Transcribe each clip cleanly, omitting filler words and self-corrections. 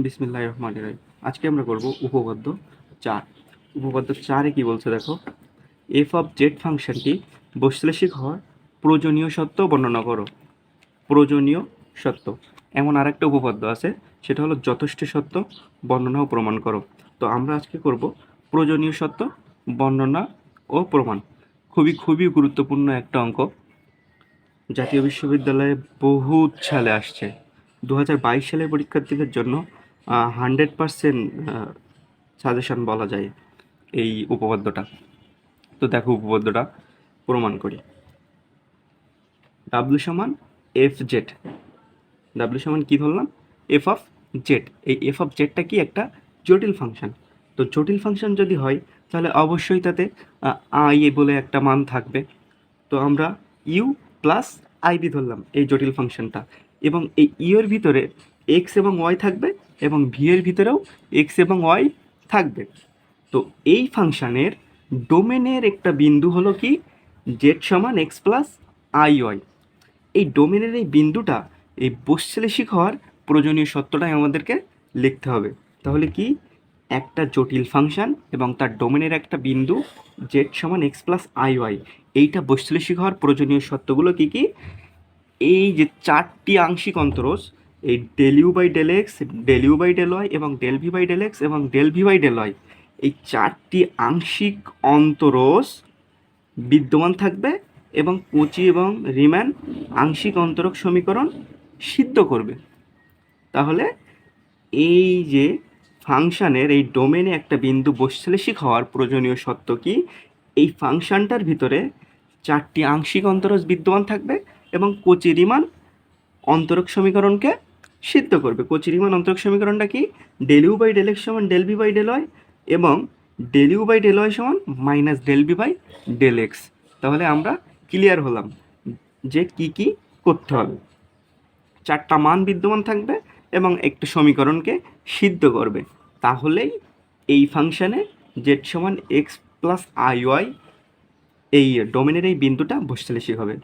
বিসমিল্লাহির রহমানির রহিম। আজকে আমরা করব উপপাদ্য 4। উপপাদ্য 4-এ কি বলছে দেখো, এফ অফ জেড ফাংশনটি বৈশ্লেষিক হওয়ার প্রয়োজনীয় সত্য বর্ণনা করো। প্রয়োজনীয় সত্য, এমন আরেকটা উপপাদ্য আছে, সেটা হলো যথেষ্ট সত্য বর্ণনা ও প্রমাণ করো। তো আমরা আজকে করব প্রয়োজনীয় সত্য বর্ণনা ও প্রমাণ। খুবই গুরুত্বপূর্ণ একটা অঙ্ক, জাতীয় বিশ্ববিদ্যালয়ে বহুত সালে আসছে। 2022 সালের পরীক্ষার্থীদের জন্য 100% সাজেশন বলা যায় এই উপপাদ্যটা। তো দেখো উপপাদ্যটা প্রমাণ করি। ডাব্লিউ সমান এফ জেড। ডাব্লিউ সমান কী ধরলাম? F of Z. এই এফ অফ জেডটা কি? একটা জটিল ফাংশন। তো জটিল ফাংশন যদি হয় তাহলে অবশ্যই তাতে আই বলে একটা মান থাকবে। তো আমরা ইউ প্লাস আইবি ধরলাম এই জটিল ফাংশনটা, এবং এই ইউর ভিতরে এক্স এবং ওয়াই থাকবে এবং ভি এর ভিতরেও এক্স এবং ওয়াই থাকবে। তো এই ফাংশানের ডোমেনের একটা বিন্দু হলো কি? জেড সমান এক্স প্লাস আই ওয়াই। এই ডোমেনের এই বিন্দুটা এই বৈশ্লেষিক হওয়ার প্রয়োজনীয় সত্যটাই আমাদেরকে লিখতে হবে। তাহলে কি? একটা জটিল ফাংশন এবং তার ডোমেনের একটা বিন্দু জেড সমান এক্স প্লাস আই ওয়াই, এইটা বৈশ্লেষিক হওয়ার প্রয়োজনীয় সত্যগুলো কি কি? এই যে চারটি আংশিক অন্তরজ, এই del u by del x, del u by del y এবং del v by del x এবং del v by del y, এই চারটি আংশিক অন্তরজ বিদ্যমান থাকবে এবং কচি এবং রিম্যান আংশিক অন্তরক সমীকরণ সিদ্ধ করবে। তাহলে এই যে ফাংশানের এই ডোমেনে একটা বিন্দু বৈশ্লেষিক হওয়ার প্রয়োজনীয় সত্য কি? এই ফাংশনটার ভিতরে চারটি আংশিক অন্তরজ বিদ্যমান থাকবে এবং কচি রিমান অন্তরক সমীকরণকে সিদ্ধ করবে। কচি রিমান অন্তরক সমীকরণটা কি? Del u by del x সমান del v by del y এবং del u by del y সমান minus del v by del x. তাহলে আমরা ক্লিয়ার হলাম যে কি কি করতে হবে। চারটা মান বিদ্যমান থাকবে এবং একটা সমীকরণকে সিদ্ধ করবে। তাহলেই এই ফাংশানে জেড সমান এক্স প্লাস আই ওয়াই এই ডোমেনের এই বিন্দুটা বৈশ্লেষিক হবে।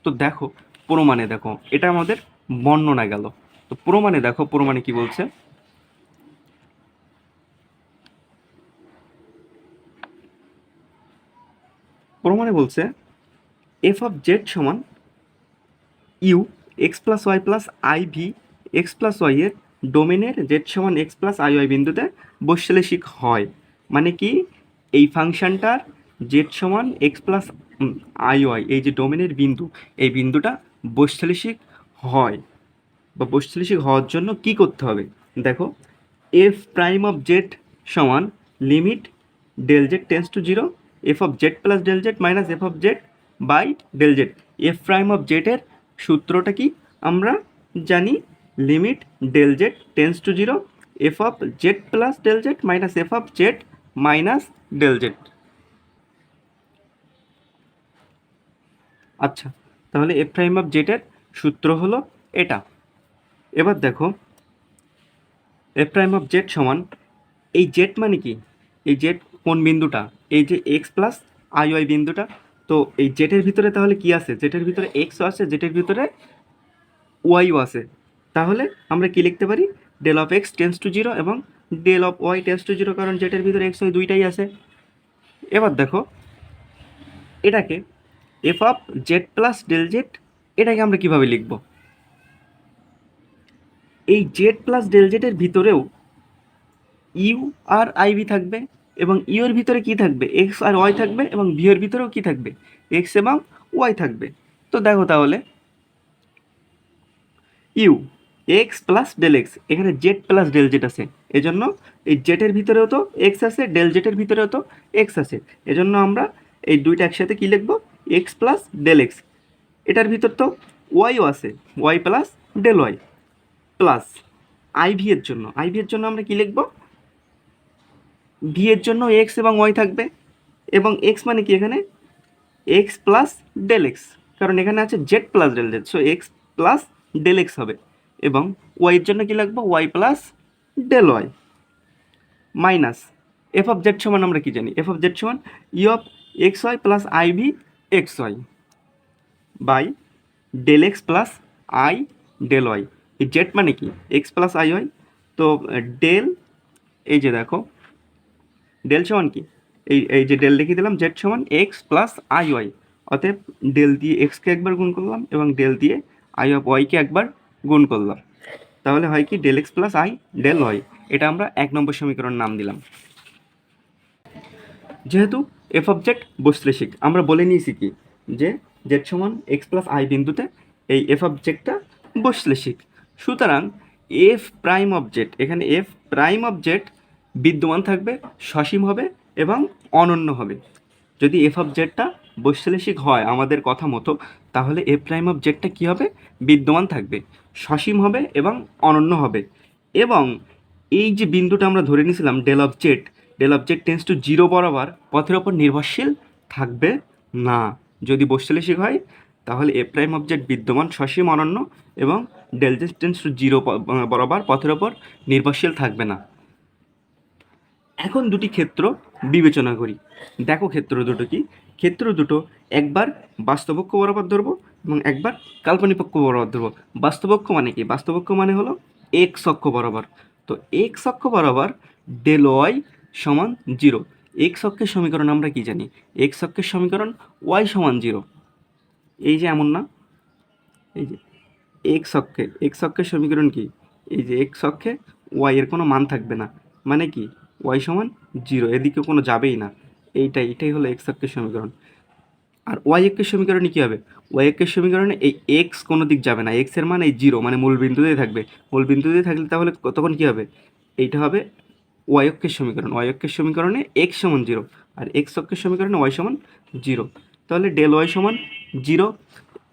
তো দেখো প্রমাণে, দেখো এটা আমাদের বর্ণনা গেল। তো প্রমাণে দেখো, প্রমাণে কি বলছে? প্রমাণে বলছে এফ অফ জেড সমান u x plus y plus i v x plus y এর ডোমেনের জেড সমান এক্স প্লাস আই ওয়াই বিন্দুতে বৈশ্লেষিক হয়। মানে কি? এই ফাংশনটার জেড সমান এক্স প্লাস আই ওয়াই, এই যে ডোমেনের বিন্দু, এই বিন্দুটা বৈশ্লেষিক হয়। বা বৈশ্লেষিক হওয়ার জন্য কি করতে হবে দেখো, এফ প্রাইম অফ জেড সমান limit del z tends to zero f of z plus del z minus f of z by del z. F prime of জেডের সূত্রটা কি আমরা জানি? Limit del z tends to zero f of z plus del z minus f of z minus del z. আচ্ছা, তাহলে F prime of জেডের সূত্র হলো এটা। এবার দেখো এফ প্রাইম অফ জেড সমান, এই জেড মানে কি? এই জেড কোন বিন্দুটা? এই যে এক্স প্লাস আই ওয়াই বিন্দুটা। তো এই জেটের ভিতরে তাহলে কি আছে? জেটের ভিতরে এক্সও আছে, জেটের ভিতরে ওয়াইও আছে। তাহলে আমরা কি লিখতে পারি? Del of x tends to zero এবং del of y tends to zero, কারণ জেটের ভিতরে এক্স ওয়াই দুইটাই আছে। এবার দেখো এটাকে f of z plus del z, এটাকে আমরা কিভাবে লিখব? এই জেড প্লাস ডেল জেডের ভিতরেও ইউ আর আই ভি থাকবে এবং ইউ এর ভিতরে কি থাকবে? এক্স আর ওয়াই থাকবে এবং ভি এর ভিতরেও কি থাকবে? এক্স এবং ওয়াই থাকবে। তো দেখো তাহলে u x plus del x, এখানে জেড প্লাস ডেল জেড আছে, এজন্য এই জেটের ভিতরেও তো এক্স আছে, ডেল জেটের ভিতরেও তো এক্স আছে, এজন্য আমরা এই দুইটা একসাথে কি লিখবো? X plus del x. এটার ভিতর তো ওয়াইও আছে, y plus del y plus i v এর জন্য, আইভি এর জন্য আমরা কি লিখবো? ভি এর জন্য এক্স এবং ওয়াই থাকবে এবং এক্স মানে কি? এখানে এক্স প্লাস ডেল এক্স, কারণ এখানে আছে z plus del z, so x plus del x হবে। এবং ওয়াই এর জন্য কি লাগবে? Y plus del y minus f of z সমান আমরা কি জানি? এফ অফ জেড সমান e of x y plus i v x y by del x plus i del y. এই জেড মানে কি? এক্স প্লাস আই ওয়াই, তো del, এই যে দেখো ডেল সমান কি, এই যে ডেল লিখে দিলাম জেড সমান এক্স প্লাস আই ওয়াই, অতএব ডেল দিয়ে এক্সকে একবার গুণ করলাম এবং ডেল দিয়ে আই অফ ওয়াইকে একবার গুণ করলাম, তাহলে হয় কি del x plus i del y. এটা আমরা 1 নম্বর সমীকরণ নাম দিলাম। যেহেতু এফ অফ জেড বৈশ্লেষিক, আমরা বলে নিয়েছি কি যে জেড সমান এক্স প্লাস আই বিন্দুতে এই এফ অফ জেডটা বৈশ্লেষিক, সুতরাং এফ প্রাইম অফ জেড, এখানে এফ প্রাইম অফ জেড বিদ্যমান থাকবে, সসীম হবে এবং অনন্য হবে। যদি এফ অফ জেডটা বৈশ্লেষিক হয় আমাদের কথা মতো, তাহলে এফ প্রাইম অফ জেডটা কী হবে, বিদ্যমান থাকবে, সসীম হবে এবং অনন্য হবে। এবং এই যে বিন্দুটা আমরা ধরে নিয়েছিলাম del of z tends to zero বরাবর পথের ওপর নির্ভরশীল থাকবে না। যদি বৈশ্লেষিক হয় তাহলে এফ প্রাইম অফ জেড বিদ্যমান, সসীম, অনন্য এবং del z tends to zero বরাবর পথের ওপর নির্ভরশীল থাকবে না। এখন দুটি ক্ষেত্র বিবেচনা করি। দেখো ক্ষেত্র দুটো কি, ক্ষেত্র দুটো একবার বাস্তবক্ষ বরাবর ধরবো এবং একবার কাল্পনিক পক্ষ বরাবর ধরবো। বাস্তবক্ষ মানে কি, বাস্তবক্ষ মানে হলো এক্স অক্ষ বরাবর। তো এক্স অক্ষ বরাবর ডেল ওয়াই সমান জিরো। এক্স অক্ষের সমীকরণ আমরা কি জানি, এক্স অক্ষের সমীকরণ ওয়াই সমান জিরো। এই যে এমন না, এই যে এক্স অক্ষের সমীকরণ কি, এই যে এক্স অক্ষে ওয়াই এর কোনো মান থাকবে না, মানে কি ওয়াই সমান জিরো, এদিকে কোনো যাবেই না। এইটাই হলো এক্স অক্ষের সমীকরণ। আর ওয়াই অক্ষের সমীকরণে কী হবে, ওয়াই অক্ষের সমীকরণে এই এক্স কোনো দিক যাবে না, এক্সের মান এই জিরো, মানে মূল বিন্দুতেই থাকবে। মূল বিন্দুতেই থাকলে তাহলে তখন কী হবে, এইটা হবে ওয়াই অক্ষের সমীকরণ। ওয়াই অক্ষের সমীকরণে এক্স সমান জিরো আর এক্স অক্ষের সমীকরণে ওয়াই সমান জিরো। তাহলে ডেল ওয়াই সমান জিরো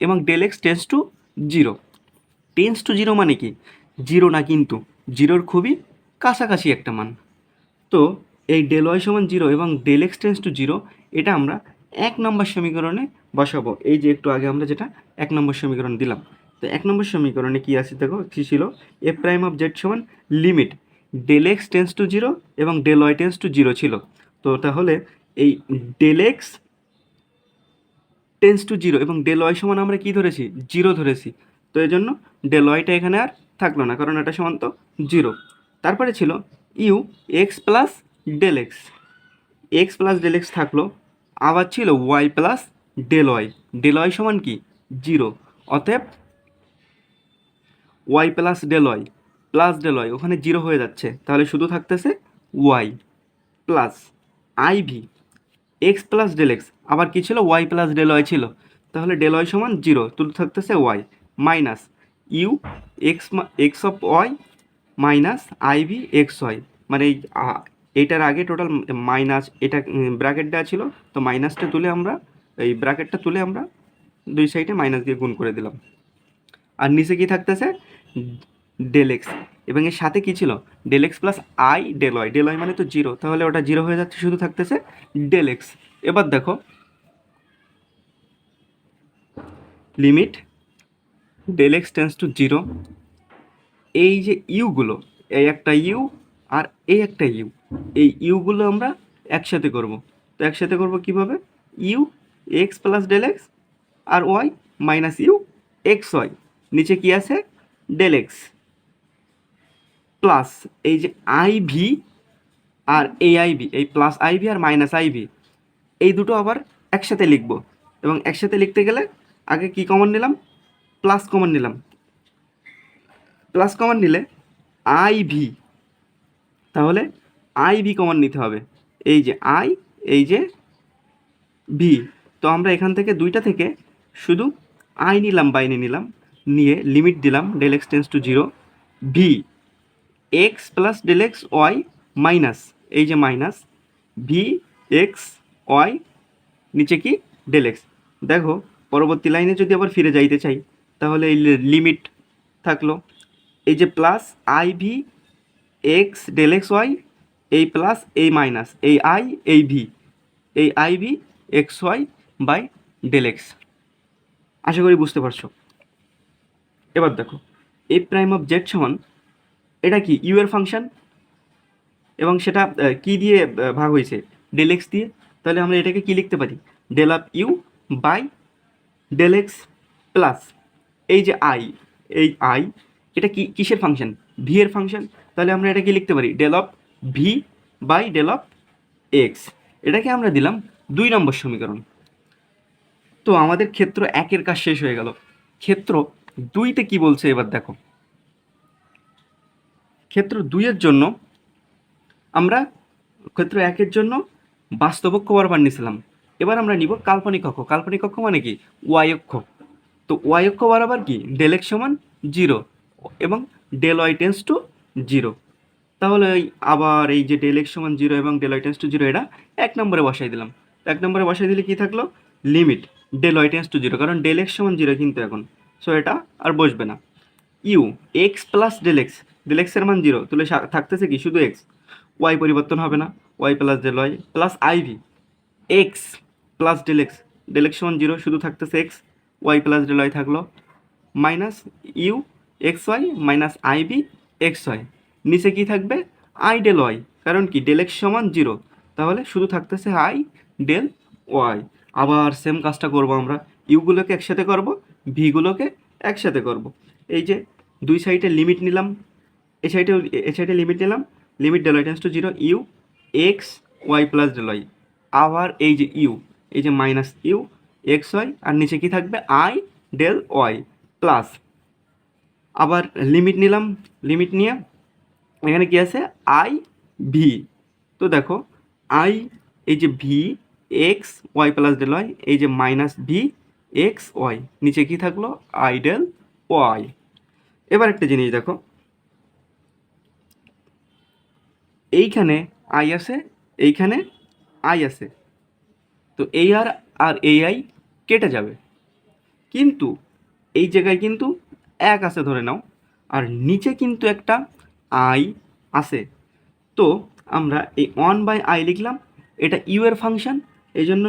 এবং del x tends to zero. Tends to zero মানে কি, জিরো না কিন্তু জিরোর খুবই কাছাকাছি একটা মান। তো এই ডেল ওয়াই সমান জিরো এবং del x tends to zero, এটা আমরা 1 নম্বর সমীকরণে বসাবো। এই যে একটু আগে আমরা যেটা 1 নম্বর সমীকরণ দিলাম, তো 1 নম্বর সমীকরণে কী আছে দেখো, কী ছিল, এফ প্রাইম অফ জেড সমান limit del x tends to zero এবং del y tends to zero ছিল। তো তাহলে এই del x tends to zero এবং ডেল ওয়াই সমান আমরা কী ধরেছি, জিরো ধরেছি। তো এই জন্য ডেল ওয়াইটা এখানে আর থাকলো না, কারণ এটা সমান তো জিরো। তারপরে ছিল u x plus del x, x plus del x থাকলো, আবার ছিল ওয়াই প্লাস ডেল ওয়াই সমান কি জিরো, অতএব ওয়াই প্লাস ডেল ওয়াই ওখানে জিরো হয়ে যাচ্ছে, তাহলে শুধু থাকতেছে y plus i v x plus del x, আবার কী ছিল, ওয়াই প্লাস ডেল ওয়াই ছিল, তাহলে ডেল ওয়াই সমান জিরো, শুধু থাকতেছে y minus u x of y minus i v x y, মানে এইটার আগে টোটাল মাইনাস, এটা ব্র্যাকেট দেওয়া ছিল, তো মাইনাসটা তুলে আমরা, এই ব্র্যাকেটটা তুলে আমরা দুই সাইডে মাইনাস দিয়ে গুণ করে দিলাম। আর নিচে কি থাকতেছে, ডেল এক্স, এবং এর সাথে কি ছিল, del x plus del y মানে তো জিরো, তাহলে ওটা জিরো হয়ে যাচ্ছে, শুধু থাকতেছে ডেল এক্স। এবার দেখো limit del x tends to zero, এই যে ইউগুলো, এই একটা ইউ আর এই একটা ইউ, এই ইউগুলো আমরা একসাথে করব। তো একসাথে করব কিভাবে, u x plus del x আর y minus u x y, নিচে কি আছে ডেল এক্স প্লাস এই যে আইভি আর এই আইভি, এই প্লাস আইভি আর মাইনাস আইভি, এই দুটো আবার একসাথে লিখব। এবং একসাথে লিখতে গেলে আগে কি কমন নিলাম, প্লাস কমন নিলাম। প্লাস কমন নিলে আইভি, তাহলে আইভি কমন নিতে হবে, এই যে আই এই যে ভি। তো আমরা এখান থেকে দুইটা থেকে শুধু আই নিলাম, বাইরে নিলাম, নিয়ে লিমিট দিলাম del x tends to zero, v x plus del x y minus এই যে মাইনাস ভি এক্স ওয়াই, নিচে কি ডেল এক্স। দেখো পরবর্তী লাইনে যদি আবার ফিরে যাইতে চাই, তাহলে এই লিমিট থাকলো, এই যে plus i v x del x y, এই প্লাস এই মাইনাস এই আই এই ভি, এই i v x y by del x. আশা করি বুঝতে পারছো। এবার দেখো এফ প্রাইম অফ জেড সমান, এটা কি ইউ এর ফাংশন এবং সেটা কি দিয়ে ভাগ হয়েছে, ডেল এক্স দিয়ে, তাহলে আমরা এটাকে কি লিখতে পারি, del of u by del x plus এই যে আই, এই আই এটা কি কিসের ফাংশন? ভি এর ফাংশন। তাহলে আমরা এটা কি লিখতে পারি? Del of v by del of x. এটাকে আমরা দিলাম 2 নম্বর সমীকরণ। তো আমাদের ক্ষেত্র 1-এর কাজ শেষ হয়ে গেল। ক্ষেত্র 2-তে কি বলছে এবার দেখো। ক্ষেত্র 2-এর জন্য আমরা ক্ষেত্র 1-এর জন্য বাস্তবক্ষ বরাবর নিয়েছিলাম। এবার আমরা নিব কাল্পনিক অক্ষ। কাল্পনিক অক্ষ মানে কি? ওয়াই অক্ষ। তো ওয়াই অক্ষ বরাবর কি? ডেল এক্স সমান 0 এবং ডেল ওয়াই টেন্স টু 0। তাহলে আবার এই যে ডেল এক্স সমান 0 এবং ডেল ওয়াই টেন্স টু 0, এটা 1 নম্বরে বসাই দিলাম। 1 নম্বরে বসাই দিলে কি থাকলো? Limit del y tends to 0, কারণ ডেল এক্স সমান 0 কিন্তু এখন, সো এটা আর বসবে না। U x plus del x, del এক্সের মান 0, তাহলে থাকতেছে কি? শুধু এক্স। ওয়াই পরিবর্তন হবে না, y plus del y plus i v x plus del x, del x সমান 0, শুধু থাকতেছে x, y plus del y থাকলো minus u x y minus i v x y. নিচে কি থাকবে? আই ডেল ওয়াই, কারণ কি? ডেল এক্স সমান 0, তাহলে শুধু থাকতেছে আই ডেল ওয়াই। আবার সেম কাজটা করব আমরা, ইউগুলোকে একসাথে করব, ভিগুলোকে একসাথে করব। এই যে দুই সাইডে লিমিট নিলাম, এই সাইডে লিমিট নিলাম, limit del y tends to 0 u x y plus del y. আবার এই যে ইউ, এই যে মাইনাস ইউ এক্স ওয়াই, আর নিচে কি থাকবে? আই ডেল ওয়াই প্লাস, আবার লিমিট নিলাম, লিমিট নিয়ে এখানে কি আছে? I v. তো দেখো আই, এই যে v x y plus del y, এই যে মাইনাস ভি এক্স ওয়াই, নিচে কি থাকলো? I del y. এবার একটা জিনিস দেখো, এইখানে আই আছে, এইখানে আই আছে, তো এই আর এই আই কেটে যাবে, কিন্তু এই জায়গায় কিন্তু 1 আছে ধরে নাও, আর নিচে কিন্তু একটা আই আছে। তো আমরা এই 1/i লিখলাম, এটা ইউ এর ফাংশন, এই জন্য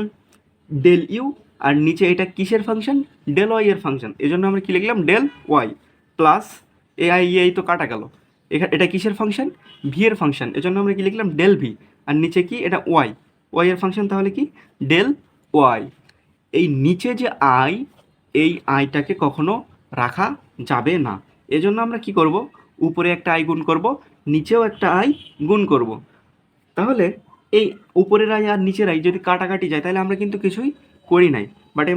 ডেল ইউ, আর নিচে এটা কিসের ফাংশন? ডেল ওয়াই এর ফাংশন, এই জন্য আমরা কী লিখলাম? ডেল ওয়াই প্লাস এই তো কাটা গেল, এখানে এটা কিসের ফাংশন? ভি এর ফাংশন, এই জন্য আমরা কী লিখলাম? ডেল ভি, আর নিচে কি? এটা ওয়াই, ওয়াই এর ফাংশন, তাহলে কি? Del y. এই নিচে যে আই, এই আইটাকে কখনো রাখা যাবে না, এজন্য আমরা কি করব? উপরে একটা আই গুণ করব, নিচেও একটা আই গুণ করব। তাহলে এই উপরের আই আর নিচের আই যদি কাটাকাটি যায়, তাহলে আমরা কিন্তু কিছুই করি নাই, বাট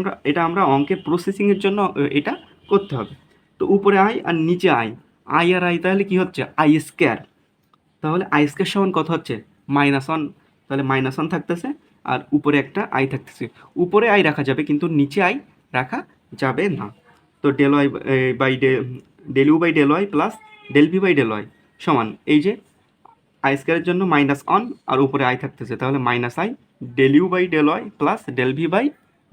আমরা অঙ্কের প্রসেসিংয়ের জন্য এটা করতে হবে। তো উপরে আই আর নিচে আই, আই আর আই, তাহলে কি হচ্ছে? I square. তাহলে আই স্কোয়ার সমান কত হচ্ছে? -1, তাহলে -1 থাকতেছে, আর উপরে একটা আই থাকতেছে। উপরে আই রাখা যাবে, কিন্তু নিচে আই রাখা যাবে না। তো del y by del u by del y plus del v by del y সমান, এই যে আই স্কোয়ারের জন্য -1 আর উপরে আই থাকতেছে, তাহলে minus i del u by del y plus del v by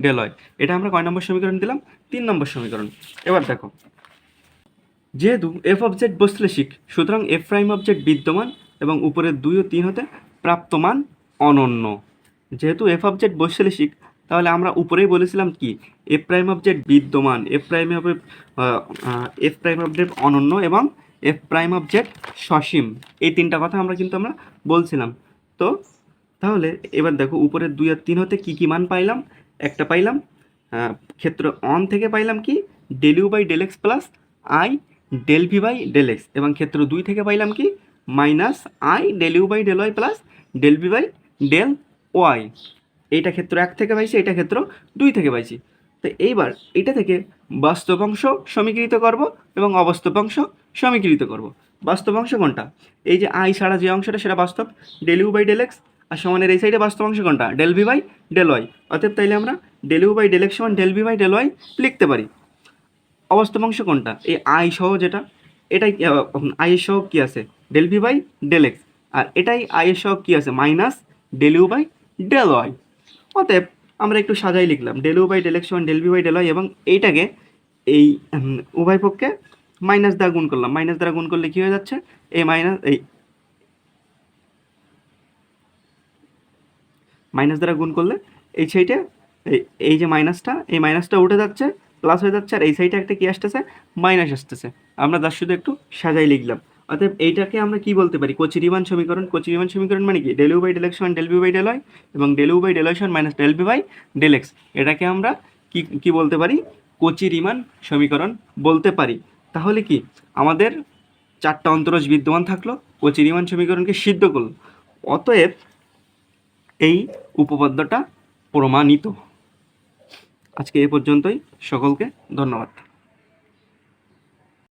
del y. এটা আমরা কয় নম্বর সমীকরণ দিলাম? 3 নম্বর সমীকরণ। এবার দেখো, যেহেতু এফ অবজেক্ট বৈশ্লেষিক, সুতরাং এফ প্রাইম অবজেক্ট বিদ্যমান এবং উপরের 2 ও 3 হতে প্রাপ্ত মান অনন্য। যেহেতু এফ অবজেক্ট বৈশ্লেষিক, তাহলে আমরা উপরেই বলেছিলাম কি? এফ প্রাইম অবজেক্ট বিদ্যমান, এফ প্রাইম অবজেক্ট অনন্য এবং এফ প্রাইম অবজেক্ট সসীম, এই 3টা কথা আমরা বলছিলাম। তো তাহলে এবার দেখো, উপরের 2 আর 3 হতে কি কি মান পাইলাম? একটা পাইলাম ক্ষেত্র অন থেকে পাইলাম কি? Del u by del x plus i del v by del x, এবং ক্ষেত্র 2 থেকে পাইলাম কি? Minus i del u by del y plus del v by del y. এইটা ক্ষেত্র 1 থেকে পাইছি, এটা ক্ষেত্র 2 থেকে পাইছি। তো এইবার এটা থেকে বাস্তব অংশ সমীকৃত করব এবং অবাস্তব অংশ সমীকৃত করব। বাস্তব অংশ কোনটা? এই যে আই ছাড়া যে অংশটা, সেটা বাস্তব, del u by del x, আর সমানের এই সাইডে বাস্তব অংশ কোনটা? Del v by del y. অতএব তাইলে আমরা del u by del x সমান del v by del y লিখতে পারি। অবাস্তব অংশ কোনটা? এই আই সহ যেটা, এটাই আই এর সহ কী আছে? Del v by del x, আর এটাই আই এর সহ কী আছে? Minus del u by del y. অতএব আমরা একটু সাজাই লিখলাম, del u by del x সমান del v by del y, এবং এইটাকে এই উভয় পক্ষে মাইনাস দ্বারা গুণ করলাম। মাইনাস দ্বারা গুণ করলে কী হয়ে যাচ্ছে? এই মাইনাস দ্বারা গুণ করলে এই সাইডে এই যে মাইনাসটা, এই মাইনাসটা উঠে যাচ্ছে, প্লাস হয়ে যাচ্ছে, আর এই সাইডে একটা কি আসতেছে? মাইনাস আসতেছে। আমরা তার শুধু একটু সাজাই লিখলাম। অতএব এইটাকে আমরা কি বলতে পারি? কচি-রিমান সমীকরণ। কচি-রিমান সমীকরণ মানে কি? Del u by del x সমান del v by del y, এবং del u by del y সমান minus del v by del x. এটাকে আমরা কি বলতে পারি? কচি-রিমান সমীকরণ বলতে পারি। তাহলে কি আমাদের চারটা অন্তরজ বিদ্যমান থাকলো ও রীমান সমীকরণকে সিদ্ধ করলো। অতএব এই উপপাদ্যটা প্রমাণিত। আজকে এ পর্যন্তই, সকলকে ধন্যবাদ।